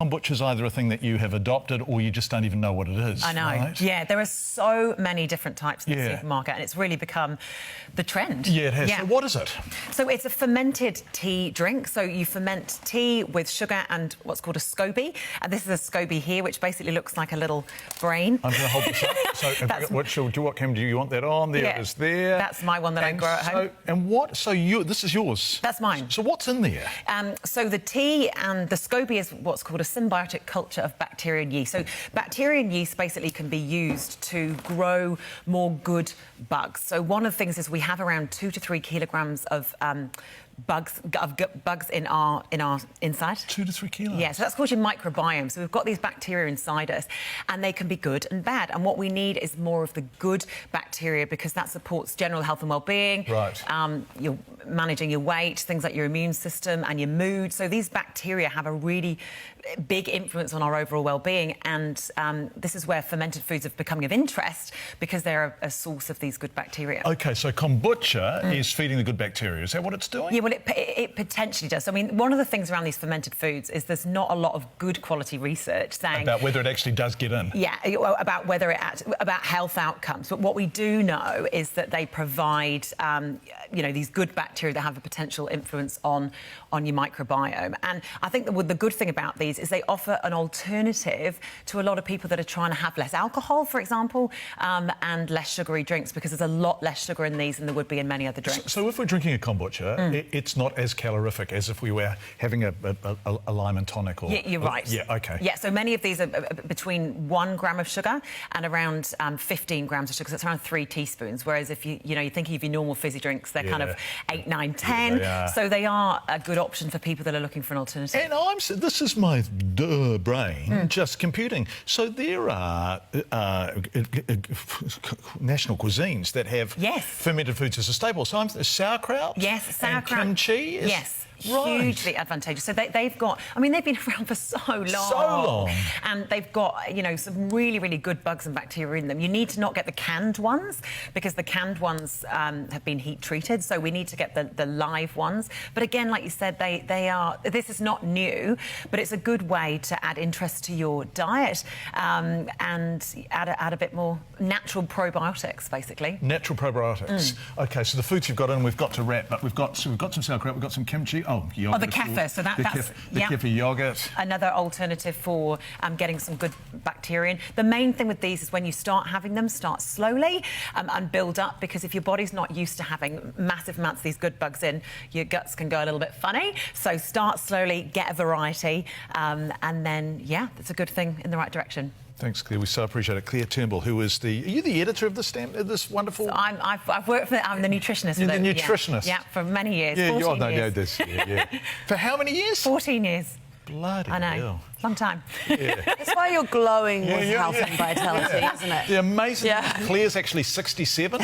Kombucha is either a thing that you have adopted or you just don't even know what it is. I know. Right? Yeah, there are so many different types in the supermarket, and it's really become the trend. Yeah, it has. Yeah. So what is it? So it's a fermented tea drink. So you ferment tea with sugar and what's called a SCOBY. And this is a SCOBY here, which basically looks like a little brain. I'm going to hold this up. So what camera do you want that on? There it is there. That's my one that I grow at home. And what? So this is yours? That's mine. So what's in there? So the tea and the SCOBY is what's called a symbiotic culture of bacteria and yeast. So bacteria and yeast basically can be used to grow more good bugs. So one of the things is we have around 2 to 3 kilograms of bugs in our inside. 2 to 3 kilos? Yeah, so that's called your microbiome. So we've got these bacteria inside us, and they can be good and bad. And what we need is more of the good bacteria, because that supports general health and well-being. Right. You're managing your weight, things like your immune system and your mood. So these bacteria have a really big influence on our overall well-being, and this is where fermented foods are becoming of interest, because they're a source of these good bacteria. OK, so kombucha is feeding the good bacteria. Is that what it's doing? Yeah, well, it potentially does. I mean, one of the things around these fermented foods is there's not a lot of good quality research saying... About whether it actually does get in. Yeah, about about health outcomes. But what we do know is that they provide, these good bacteria that have a potential influence on your microbiome. And I think that the good thing about these is they offer an alternative to a lot of people that are trying to have less alcohol, for example, and less sugary drinks, because there's a lot less sugar in these than there would be in many other drinks. So if we're drinking a kombucha, it's not as calorific as if we were having a lime and tonic or... Yeah, you're right. Yeah, OK. Yeah, so many of these are between 1 gram of sugar and around 15 grams of sugar. So it's around 3 teaspoons, whereas if you're thinking of your normal fizzy drinks, they're kind of 8, 9, 10. Yeah, so they are a good option for people that are looking for an alternative. And this is my brain just computing. So there are national cuisines that have fermented foods as a staple. So sauerkraut? Yes, sauerkraut. And kimchi? Yes. Right. Hugely advantageous. So they've got... I mean, they've been around for so long. So long. And they've got, some really, really good bugs and bacteria in them. You need to not get the canned ones, because the canned ones have been heat treated. So we need to get the live ones. But again, like you said, they are... This is not new, but it's a good way to add interest to your diet and add a bit more natural probiotics, basically. Natural probiotics. OK, so the foods you've got in, we've got to wrap, but we've got some sauerkraut, we've got some kimchi. Oh, yogurt. Oh, the kefir. So that's the kefir yogurt. Another alternative for getting some good bacteria in. The main thing with these is when you start having them, start slowly and build up, because if your body's not used to having massive amounts of these good bugs in, your guts can go a little bit funny. So start slowly, get a variety, and then, it's a good thing in the right direction. Thanks, Claire. We so appreciate it. Claire Turnbull, who is are you the editor of this wonderful... So I've worked for... I'm the nutritionist. You're the nutritionist? Yeah, for many years. Yeah, 14 years. For how many years? 14 years. Bloody I know. hell. Long time. Yeah. That's why you're glowing with health and vitality, isn't it? The amazing... Claire's actually 67.